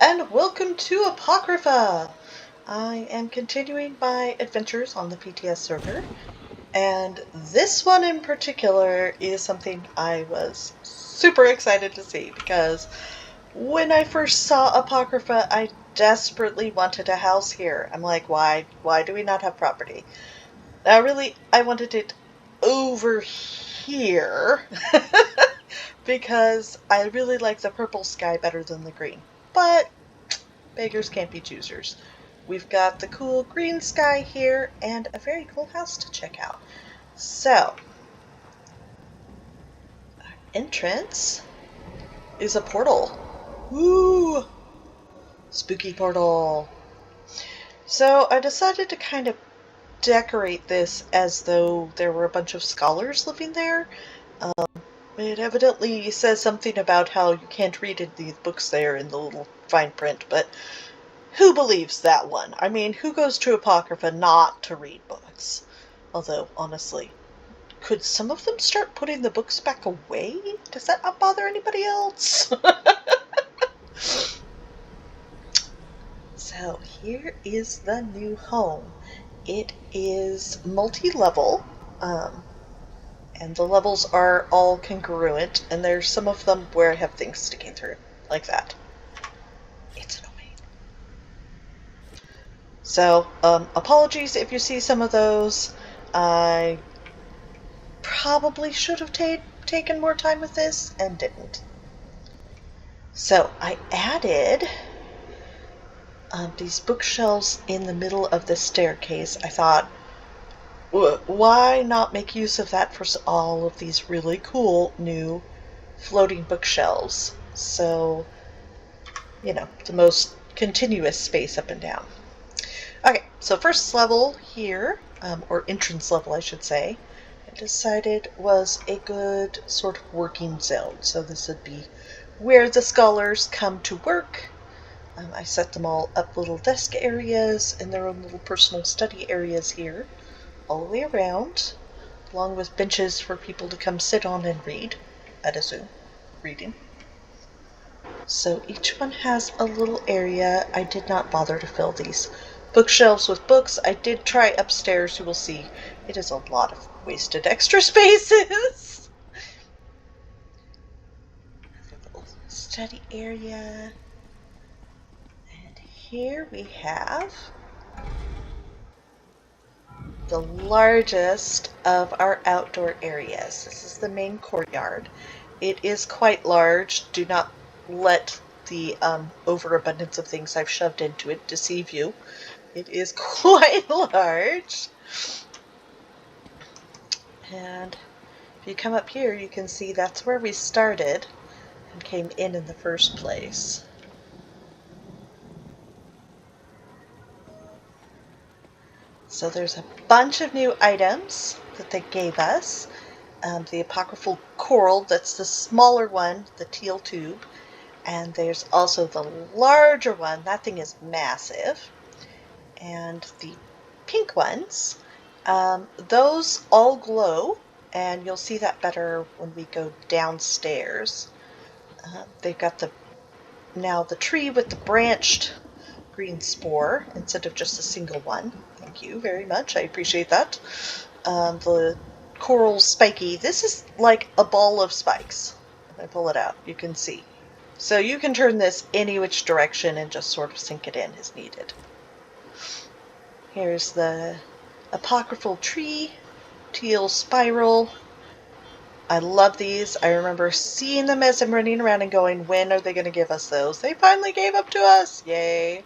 and welcome to Apocrypha! I am continuing my adventures on the PTS server, and this one in particular is something I was super excited to see because when I first saw Apocrypha, I desperately wanted a house here. I'm like, why do we not have property? Now, really, I wanted it over here because I really like the purple sky better than the green. But beggars can't be choosers. We've got the cool green sky here and a very cool house to check out. So, our entrance is a portal. Woo! Spooky portal. So I decided to kind of decorate this as though there were a bunch of scholars living there. It evidently says something about how you can't read in these books there in the little fine print, but who believes that one? I mean, who goes to Apocrypha not to read books? Although, honestly, could some of them start putting the books back away? Does that not bother anybody else? So, here is the new home. It is multi-level, and the levels are all congruent, and there's some of them where I have things sticking through, like that. It's annoying. So, apologies if you see some of those. I probably should have taken more time with this and didn't. So, I added these bookshelves in the middle of the staircase. I thought, why not make use of that for all of these really cool new floating bookshelves? So, you know, the most continuous space up and down. Okay, so first level here, or entrance level I should say, I decided was a good sort of working zone. So this would be where the scholars come to work. I set them all up little desk areas and their own little personal study areas here, all the way around, along with benches for people to come sit on and read, I'd assume, reading. So each one has a little area. I did not bother to fill these bookshelves with books. I did try upstairs. You will see it is a lot of wasted extra spaces. Another little study area. And here we have the largest of our outdoor areas. This is the main courtyard. It is quite large. Do not let the overabundance of things I've shoved into it deceive you. It is quite large. And if you come up here, you can see that's where we started and came in the first place. So there's a bunch of new items that they gave us. The apocryphal coral, that's the smaller one, the teal tube. And there's also the larger one. That thing is massive. And the pink ones, those all glow, and you'll see that better when we go downstairs. They've got now the tree with the branched green spore instead of just a single one. Thank you very much. I appreciate that. The coral spiky. This is like a ball of spikes. If I pull it out, you can see. So you can turn this any which direction and just sort of sink it in as needed. Here's the apocryphal tree, teal spiral. I love these. I remember seeing them as I'm running around and going, when are they going to give us those? They finally gave up to us. Yay.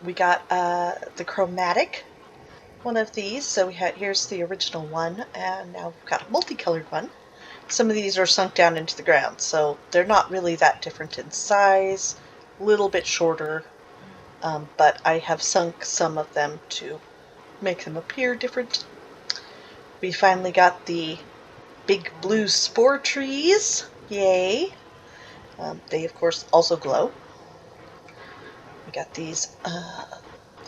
We got the chromatic one of these. So here's the original one, and now we've got a multicolored one. Some of these are sunk down into the ground, so they're not really that different in size. A little bit shorter, but I have sunk some of them to make them appear different. We finally got the big blue spore trees. Yay! They, of course, also glow. We got these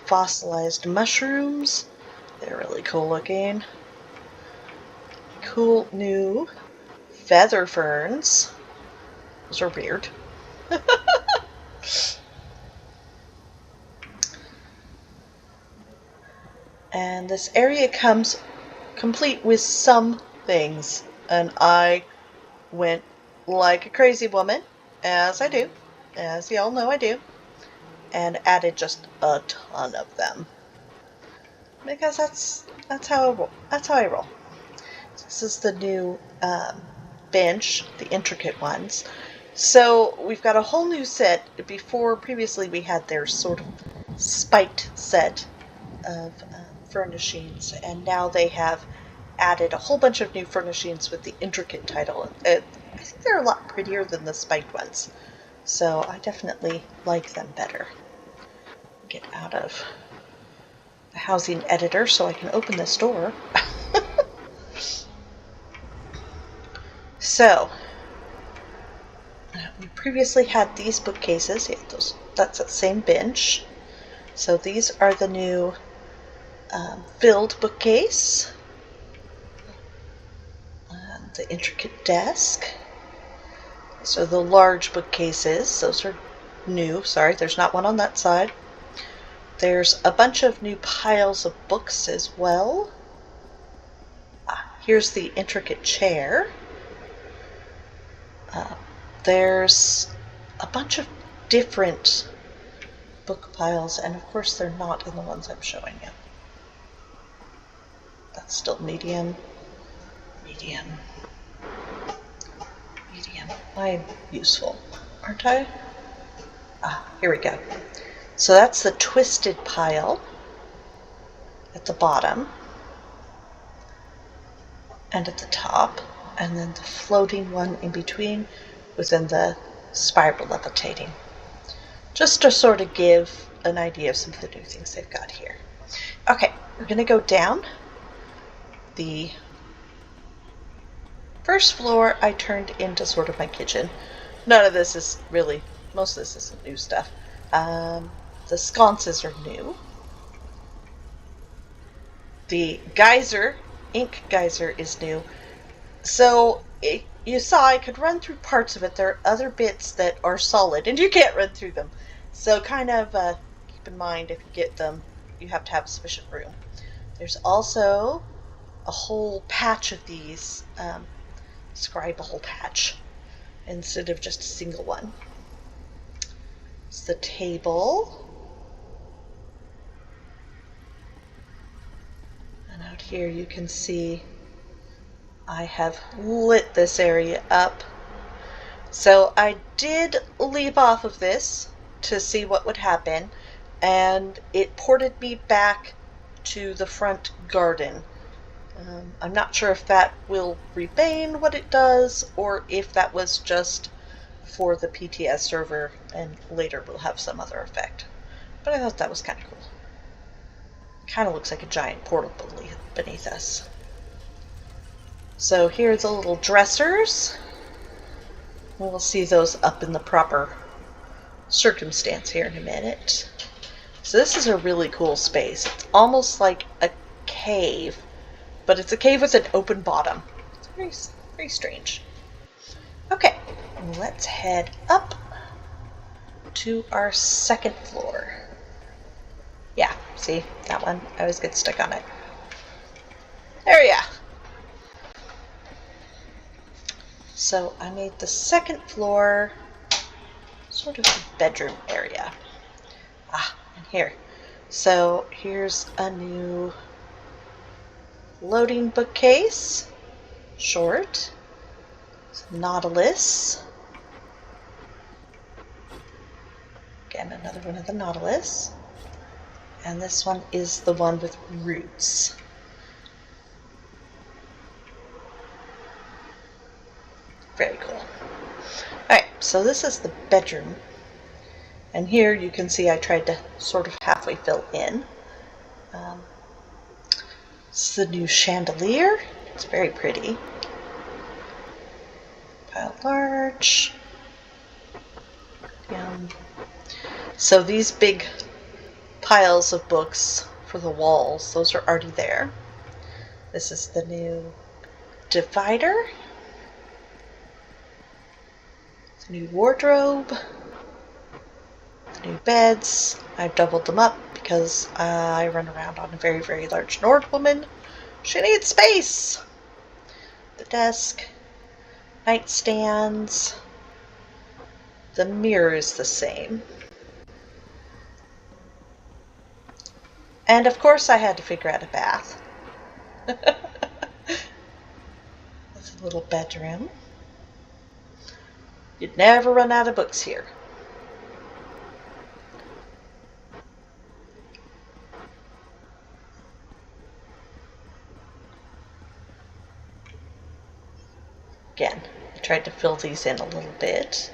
fossilized mushrooms. They're really cool looking. Cool new feather ferns. Those are weird. And this area comes complete with some things. And I went like a crazy woman, as I do, as y'all know I do, and added just a ton of them. Because that's how I roll. This is the new bench, the intricate ones. So we've got a whole new set. Previously we had their sort of spiked set of furnishings, and now they have added a whole bunch of new furnishings with the intricate title. I think they're a lot prettier than the spiked ones, so I definitely like them better. Get out of the housing editor so I can open this door. So, we previously had these bookcases. Yeah, that's that same bench. So these are the new filled bookcase. The intricate desk. So the large bookcases, those are new. Sorry, there's not one on that side. There's a bunch of new piles of books as well. Here's the intricate chair. There's a bunch of different book piles, and of course they're not in the ones I'm showing you. That's still medium. Medium. Medium. I'm useful, aren't I? Here we go. So that's the twisted pile at the bottom and at the top, and then the floating one in between within the spiral levitating. Just to sort of give an idea of some of the new things they've got here. Okay, we're going to go down. The first floor I turned into sort of my kitchen. None of this is really, most of this isn't new stuff. The sconces are new. The geyser, ink geyser, is new. So you saw I could run through parts of it. There are other bits that are solid and you can't run through them. So kind of keep in mind, if you get them, you have to have sufficient room. There's also a whole patch of these, describe a whole patch instead of just a single one. It's the table. And out here you can see I have lit this area up. So I did leap off of this to see what would happen, and it ported me back to the front garden. I'm not sure if that will remain what it does, or if that was just for the PTS server and later will have some other effect. But I thought that was kind of cool. Kind of looks like a giant portal beneath us. So here are the little dressers. We'll see those up in the proper circumstance here in a minute. So this is a really cool space. It's almost like a cave, but it's a cave with an open bottom. It's very, very strange. Okay, let's head up to our second floor. Yeah, see, that one, I always get stuck on it. There we are. So I made the second floor sort of a bedroom area. And here. So here's a new loading bookcase. Short. It's Nautilus. Again, another one of the Nautilus. And this one is the one with roots. Very cool. Alright, so this is the bedroom. And here you can see I tried to sort of halfway fill in. It's the new chandelier. It's very pretty. Pile large. So these big piles of books for the walls, those are already there. This is the new divider. New wardrobe. The new beds, I've doubled them up because I run around on a very, very large Nord woman. She needs space. The desk, nightstands, the mirror is the same. And of course I had to figure out a bath. That's a little bedroom. You'd never run out of books here. Again, I tried to fill these in a little bit.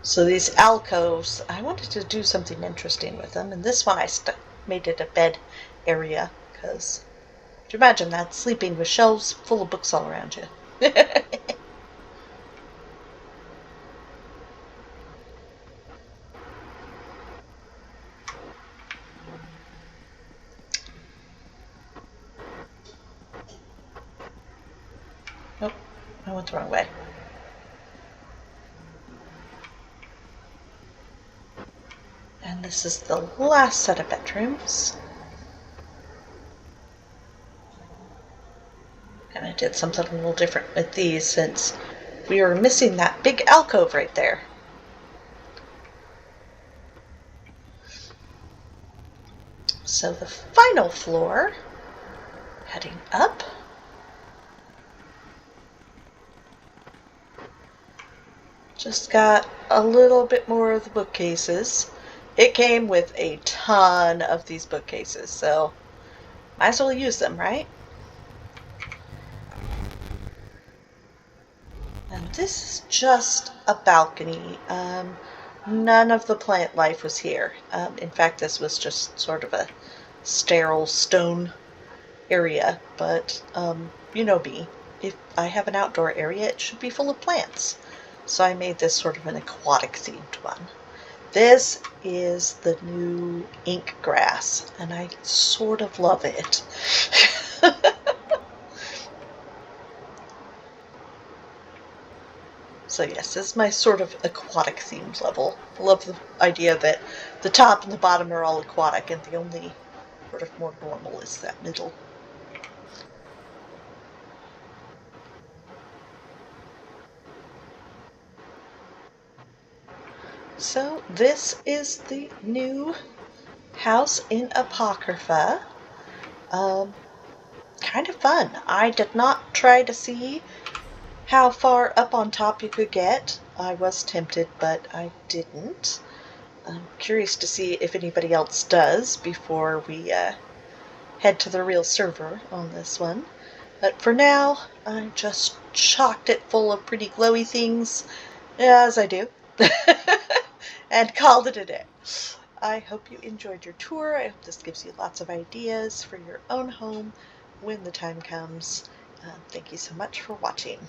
So these alcoves, I wanted to do something interesting with them, and this one I made it a bed area, because you imagine that, sleeping with shelves full of books all around you. Nope, I went the wrong way. And this is the last set of bedrooms. And I did something a little different with these since we were missing that big alcove right there. So the final floor, heading up. Just got a little bit more of the bookcases. It came with a ton of these bookcases, so might as well use them, right? And this is just a balcony. None of the plant life was here. In fact, this was just sort of a sterile stone area, but you know me. If I have an outdoor area, it should be full of plants. So I made this sort of an aquatic themed one. This is the new ink grass, and I sort of love it. So yes, this is my sort of aquatic themed level. I love the idea that the top and the bottom are all aquatic, and the only sort of more normal is that middle. So this is the new house in Apocrypha. Kind of fun. I did not try to see how far up on top you could get. I was tempted, but I didn't. I'm curious to see if anybody else does before we head to the real server on this one. But for now, I just chocked it full of pretty glowy things, as I do, and called it a day. I hope you enjoyed your tour. I hope this gives you lots of ideas for your own home when the time comes. Thank you so much for watching.